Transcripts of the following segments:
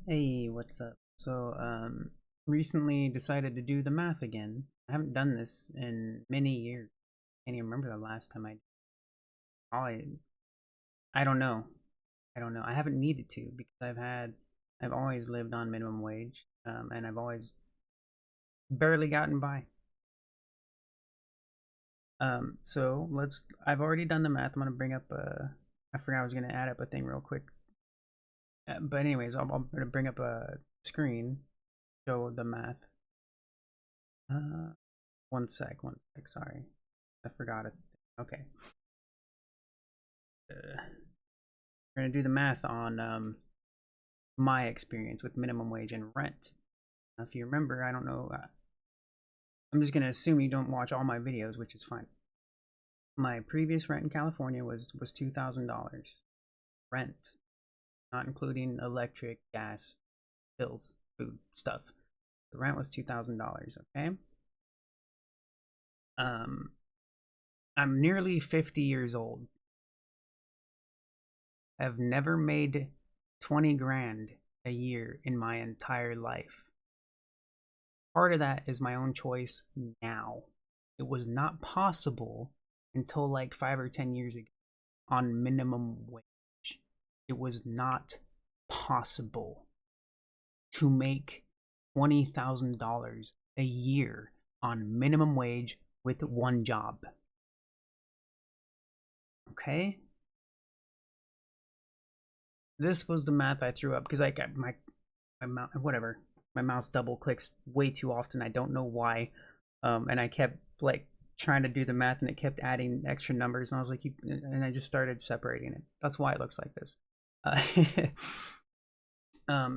Hey, what's up? Recently decided to do the math again. I haven't done this in many years. Can't even remember the last time I did. Probably, I don't know. I don't know. I haven't needed to because I've always lived on minimum wage, and I've always barely gotten by. I've already done the math. I'm gonna bring up I forgot I was gonna add up a thing real quick. But anyways, I'm gonna bring up a screen, show the math. Uh, one sec, sorry. I forgot it. Okay. We're going to do the math on my experience with minimum wage and rent. Now, if you remember, I don't know, I'm just going to assume you don't watch all my videos, which is fine. My previous rent in California was $2,000. Rent, not including electric, gas, bills, food, stuff. The rent was $2,000, okay? Um, I'm nearly 50 years old. I've never made 20 grand a year in my entire life. Part of that is my own choice now. It was not possible until like 5 or 10 years ago on minimum wage. It was not possible to make $20,000 a year on minimum wage with one job. Okay? This was the math I threw up because I got my whatever. My mouse double clicks way too often. I don't know why. And I kept like trying to do the math and it kept adding extra numbers and I was like, and I just started separating it. That's why it looks like this.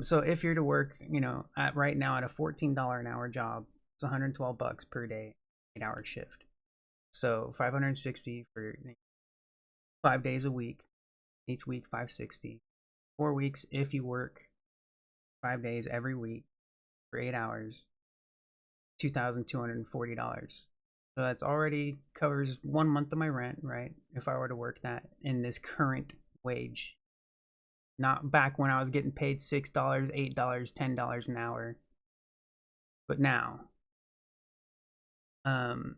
So if you're to work, at right now at a $14 an hour job, it's 112 bucks per day, 8-hour shift. So 560 for 5 days a week, each week 560. 4 weeks if you work 5 days every week for 8 hours, $2,240. So that's already covers 1 month of my rent, right? If I were to work that in this current wage. Not back when I was getting paid $6, $8, $10 an hour. But now. And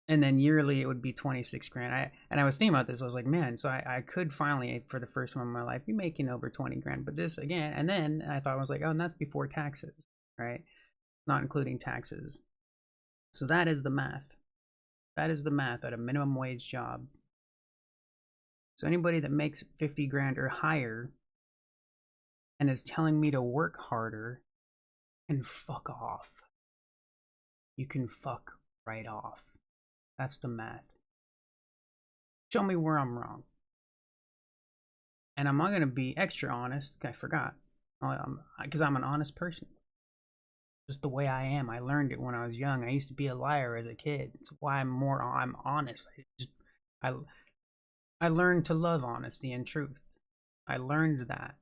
then yearly it would be 26 grand. I was thinking about this. I was like, man, so I could finally, for the first time in my life, be making over 20 grand. But this again, and then I thought I was like, oh, and that's before taxes, right? Not including taxes. So that is the math. That is the math at a minimum wage job. So anybody that makes 50 grand or higher and is telling me to work harder can fuck off. You can fuck right off. That's the math. Show me where I'm wrong. And I'm not going to be extra honest. I forgot. Because I'm an honest person. Just the way I am. I learned it when I was young. I used to be a liar as a kid. It's why I'm honest. I I learned to love honesty and truth. I learned that.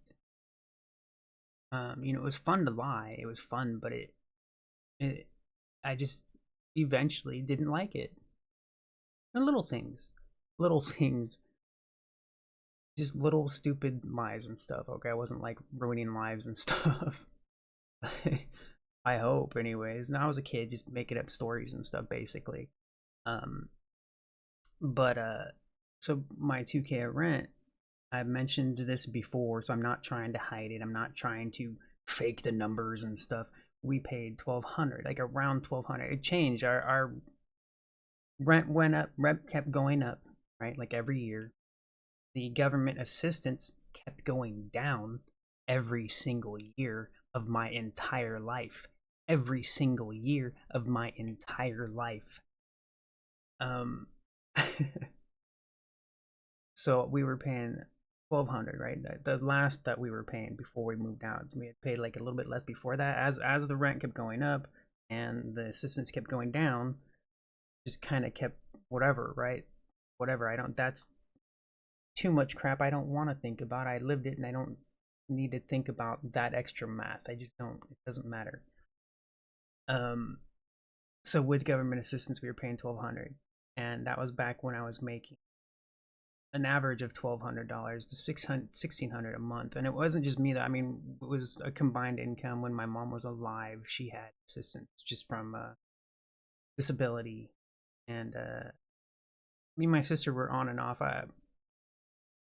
It was fun to lie. It was fun, but it I just eventually didn't like it. And little things, just little stupid lies and stuff. Okay, I wasn't like ruining lives and stuff. I hope, anyways. And I was a kid, just making up stories and stuff, basically. Um, but so my 2K at rent, I've mentioned this before, so I'm not trying to hide it. I'm not trying to fake the numbers and stuff. We paid 1,200, like around 1,200. It changed. Our rent went up. Rent kept going up, right? Like every year. The government assistance kept going down every single year of my entire life. Every single year of my entire life. Um, so we were paying 1,200, right? The last that we were paying before we moved out, we had paid like a little bit less before that. As the rent kept going up and the assistance kept going down, just kind of kept whatever, right? Whatever. I don't. That's too much crap. I don't want to think about. I lived it, and I don't need to think about that extra math. I just don't. It doesn't matter. Um. So with government assistance, we were paying 1,200, and that was back when I was making an average of $1,200 to $1,600 a month. And it wasn't just me, that I mean, it was a combined income. When my mom was alive, she had assistance just from disability. And me and my sister were on and off.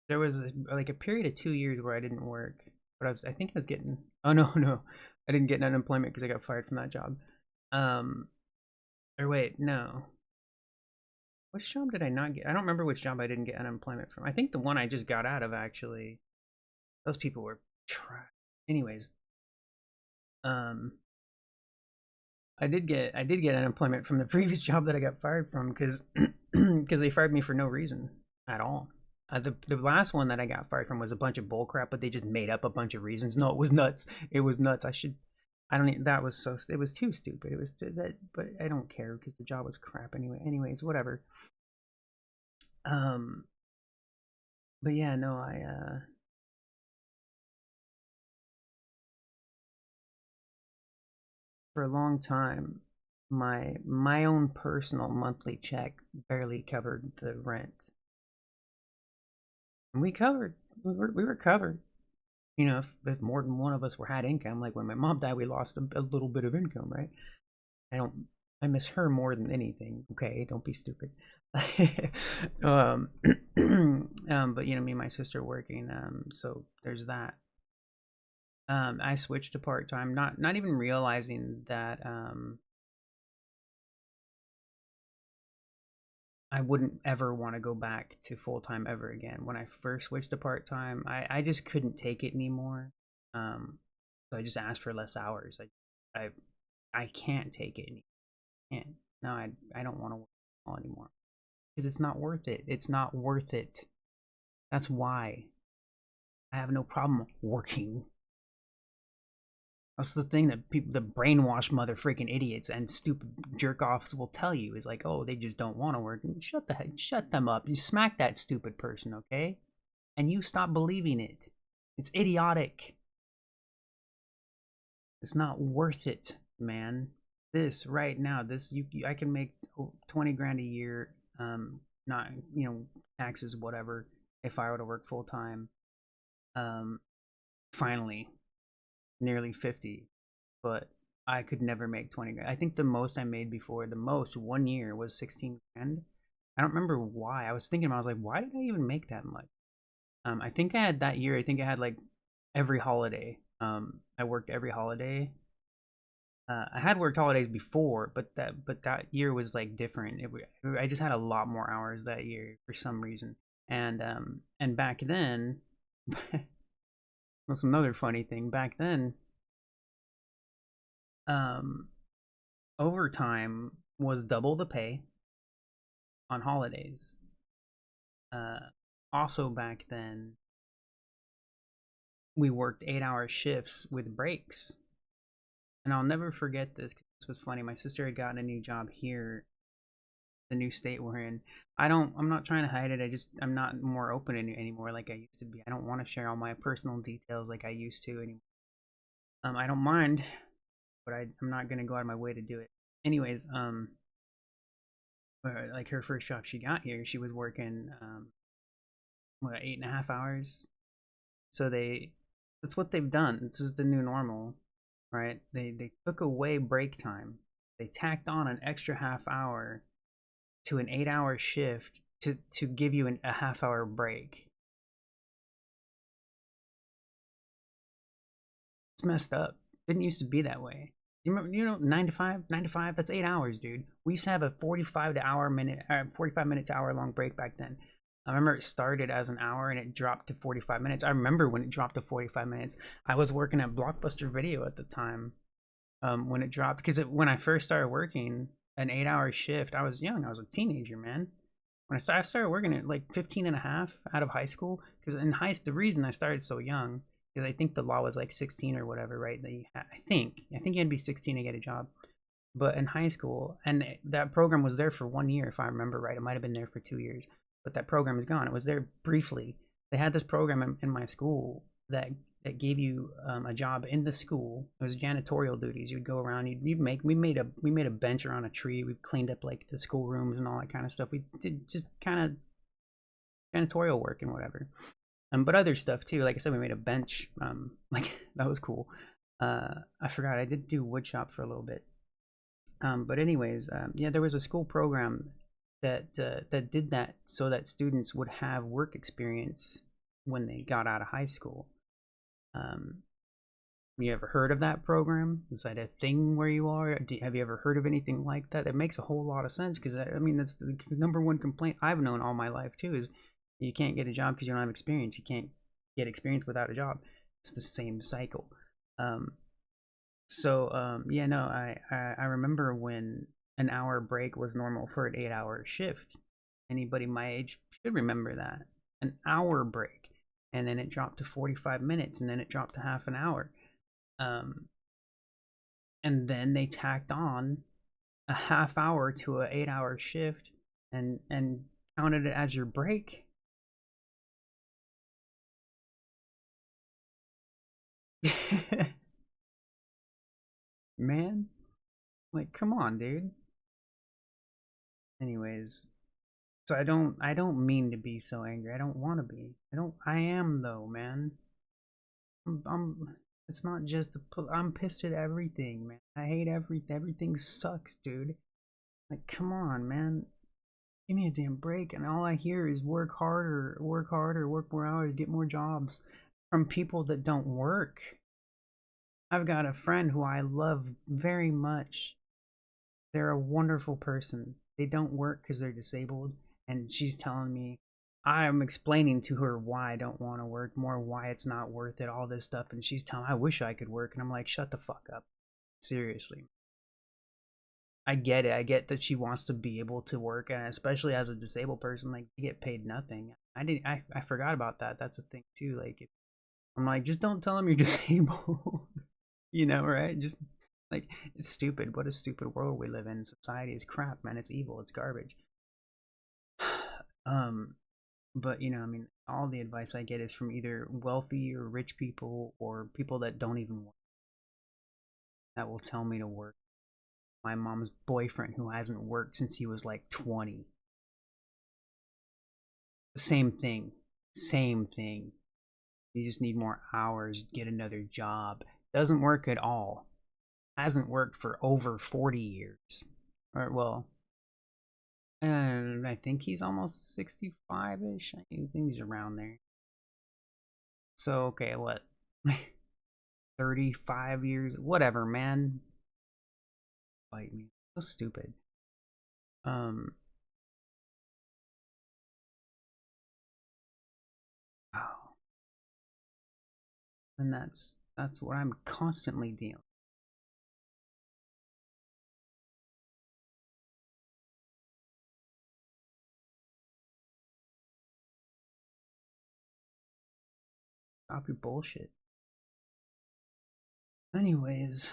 There was like a period of 2 years where I didn't work, but I think I was getting, oh no, no, I didn't get unemployment because I got fired from that job. Or wait, no. Which job did I not get? I don't remember which job I didn't get unemployment from. I think the one I just got out of, actually. Those people were trash. Anyways, um, I did get unemployment from the previous job that I got fired from, because they fired me for no reason at all. The last one that I got fired from was a bunch of bullcrap, but they just made up a bunch of reasons. No, it was nuts. It was nuts. I don't even, that was so, it was too stupid. It was that, but I don't care because the job was crap anyway. Anyways, whatever. But yeah, no, for a long time, my own personal monthly check barely covered the rent. And we were covered. You know, if more than one of us had income, like when my mom died, we lost a little bit of income, right? I miss her more than anything. Okay, don't be stupid. But you know, me and my sister working, so there's that. I switched to part-time, not even realizing that I wouldn't ever want to go back to full-time ever again. When I first switched to part-time, I just couldn't take it anymore. So I just asked for less hours. I can't take it anymore. Can't. No, I don't want to work anymore because it's not worth it. It's not worth it. That's why I have no problem working. That's the thing that people, the brainwashed mother freaking idiots and stupid jerk offs will tell you, is like, oh, they just don't want to work. Shut them up. You smack that stupid person, okay? And you stop believing it. It's idiotic. It's not worth it, man. This right now, I can make 20 grand a year, not, you know, taxes, whatever, if I were to work full time. Finally, nearly 50, but I could never make 20 grand. I think the most I made before, the most one year, was 16 grand. I don't remember why. I was thinking, I was like, why did I even make that much? I think I had that year, I think I had like every holiday. I worked every holiday. I had worked holidays before, but that year was like different. I just had a lot more hours that year for some reason. And back then, that's another funny thing. Back then, overtime was double the pay on holidays. Also back then, we worked 8-hour shifts with breaks. And I'll never forget this, because this was funny. My sister had gotten a new job here, the new state we're in. I'm not trying to hide it. I'm not more open anymore like I used to be. I don't want to share all my personal details like I used to anymore. I don't mind, but I'm not gonna go out of my way to do it. Anyways, like her first job she got here, she was working 8.5 hours. So that's what they've done. This is the new normal, right? They took away break time. They tacked on an extra half hour to an 8-hour shift to give you a half-hour break. It's messed up. It didn't used to be that way. You remember, 9 to 5, that's 8 hours, dude. We used to have a 45 minute to hour long break back then. I remember it started as an hour and it dropped to 45 minutes. I remember when it dropped to 45 minutes. I was working at Blockbuster Video at the time, when it dropped, because when I first started working an 8-hour shift, I was young. I was a teenager, man. When I started working at like 15 and a half out of high school, because the reason I started so young, because I think the law was like 16 or whatever, right? I think you had to be 16 to get a job. But in high school, and that program was there for 1 year, if I remember right. It might have been there for 2 years, but that program is gone. It was there briefly. They had this program in my school that gave you a job in the school. It was janitorial duties. You'd go around. We made a bench around a tree. We cleaned up like the school rooms and all that kind of stuff. We did just kind of janitorial work and whatever. But other stuff too. Like I said, we made a bench. Like that was cool. I forgot I did do woodshop for a little bit. But anyways, yeah, there was a school program that did that so that students would have work experience when they got out of high school. Um, you ever heard of that program? Is that a thing where you are? Have you ever heard of anything like that? It makes a whole lot of sense because I mean that's the number one complaint I've known all my life too is you can't get a job because you don't have experience. You can't get experience without a job. It's the same cycle. Um, yeah, no, I remember when an hour break was normal for an 8 hour shift. Anybody my age should remember that. An hour break. And then it dropped to 45 minutes and then it dropped to half an hour. Um, and then they tacked on a half hour to an 8 hour shift and counted it as your break. Man, like come on, dude. Anyways, so I don't mean to be so angry. I don't want to be. I am though, man. I'm it's not just I'm pissed at everything, man. I hate everything. Everything sucks, dude. Like come on, man. Give me a damn break. And all I hear is work harder, work more hours, get more jobs from people that don't work. I've got a friend who I love very much. They're a wonderful person. They don't work because they're disabled. And she's telling me, I'm explaining to her why I don't want to work more, why it's not worth it, all this stuff. And she's telling me, I wish I could work. And I'm like, shut the fuck up. Seriously. I get it. I get that she wants to be able to work. And especially as a disabled person, like, you get paid nothing. I forgot about that. That's a thing too. Like, I'm like, just don't tell them you're disabled. You know, right? Just like it's stupid. What a stupid world we live in. Society is crap, man. It's evil. It's garbage. um, but I mean, all the advice I get is from either wealthy or rich people or people that don't even work that will tell me to work. My mom's boyfriend who hasn't worked since he was like 20. Same thing. Same thing. You just need more hours, get another job. Doesn't work at all. Hasn't worked for over 40 years. Or, well, and I think he's almost 65 ish. I think he's around there. So, okay, what? 35 years? Whatever, man. Bite me. So stupid. Um, oh. And that's what I'm constantly dealing. Stop your bullshit. Anyways,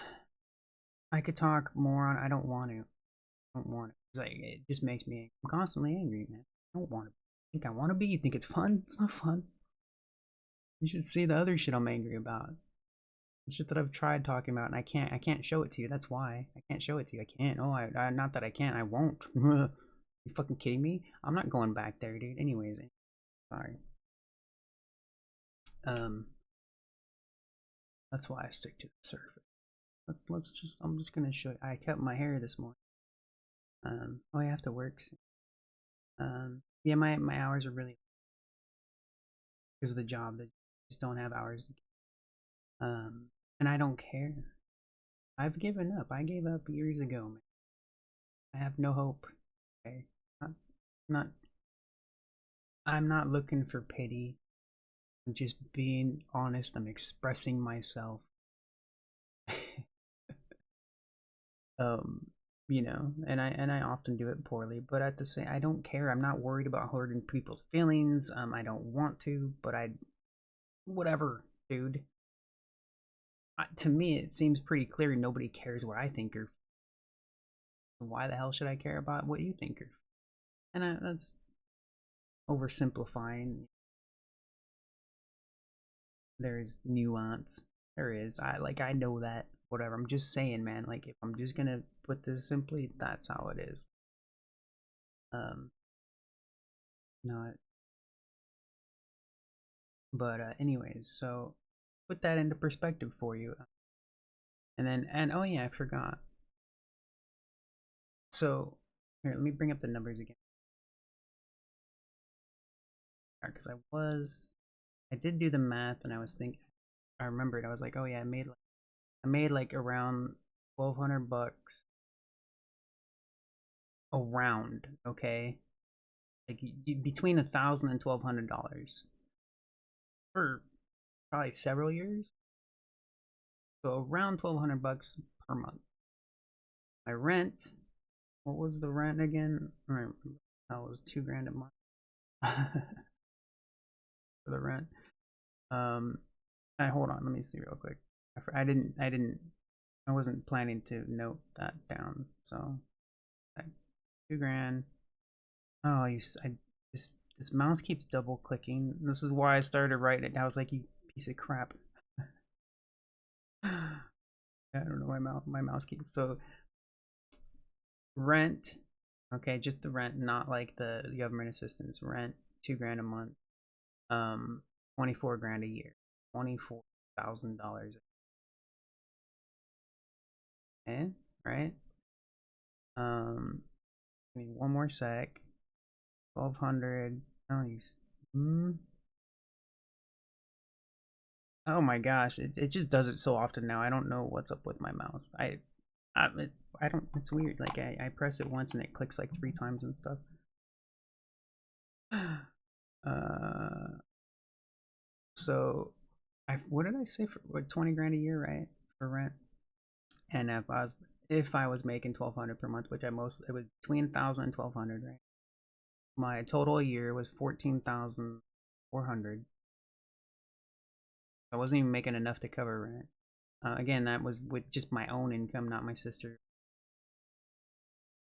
I could talk more on. I don't want to. I don't want to. It's like it just makes me. I'm constantly angry, man. I don't want to. Think I want to be? You think it's fun? It's not fun. You should see the other shit I'm angry about. The shit that I've tried talking about, and I can't show it to you. That's why I can't show it to you. I can't. Oh, not that I can't. I won't. You fucking kidding me? I'm not going back there, dude. Anyways, sorry. Um, that's why I stick to the surface. Let's just. I'm just gonna show you. I cut my hair this morning. Oh, I have to work soon. Yeah, my hours are really because of the job that just don't have hours. And I don't care. I've given up. I gave up years ago, man. I have no hope. Okay, not, not. I'm not looking for pity. I'm just being honest. I'm expressing myself. um, and I often do it poorly, but at the same, I don't care. I'm not worried about hurting people's feelings. I don't want to, but whatever, dude. To me, it seems pretty clear nobody cares what I think or why the hell should I care about what you think or and that's oversimplifying. There's nuance. There is. I know that. Whatever. I'm just saying, man. Like if I'm just gonna put this simply, that's how it is. Um, no, But anyways, so put that into perspective for you. And oh yeah, I forgot. So here, let me bring up the numbers again. Because I did do the math, and I was thinking, I remembered, I was like, oh yeah, I made like around 1,200 bucks around, okay, like between 1,000 and $1,200 for probably several years. So around 1,200 bucks per month. My rent, what was the rent again? I don't remember. That was 2 grand a month for the rent. Um, hold on, let me see real quick. I wasn't planning to note that down. So, like, 2 grand. Oh, this this mouse keeps double clicking. This is why I started writing it. I was like, you piece of crap. I don't know why my mouse keeps so rent. Okay, just the rent, not like the government assistance. Rent, 2 grand a month. 24 grand a year. $24,000. Okay, right? Um, Give me one more sec. 1,200. Oh, oh my gosh, it just does it so often now. I don't know what's up with my mouse. I don't. It's weird. Like I press it once and it clicks like 3 times and stuff. Uh, so what did I say for what 20 grand a year, right? For rent. And if I was making 1,200 per month, which it was between 1,000 and 1,200, right? My total year was 14,400. I wasn't even making enough to cover rent. Again, that was with just my own income, not my sister.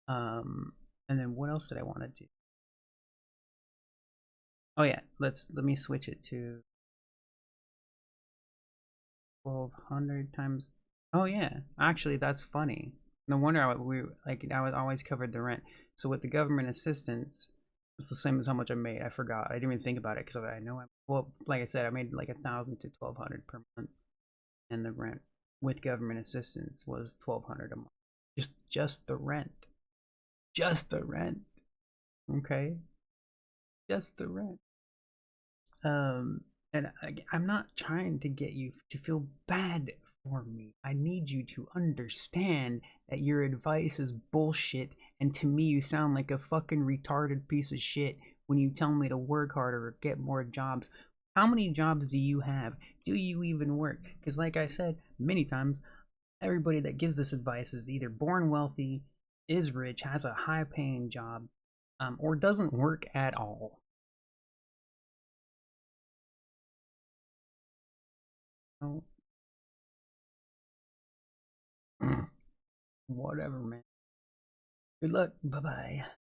Um, and then what else did I want to do? Oh yeah, let me switch it to 1,200 times. Oh yeah, actually that's funny. No wonder I was always covered the rent. So with the government assistance, it's the same as how much I made. I forgot. I didn't even think about it because I know well, like I said, I made like 1,000 to 1,200 per month, and the rent with government assistance was 1,200 a month. Just the rent, just the rent. Okay, just the rent. Um, and I'm not trying to get you to feel bad for me. I need you to understand that your advice is bullshit, and to me, you sound like a fucking retarded piece of shit when you tell me to work harder or get more jobs. How many jobs do you have? Do you even work? Because, like I said many times, everybody that gives this advice is either born wealthy, is rich, has a high paying job, or doesn't work at all. So, whatever, man. Good luck. Bye bye.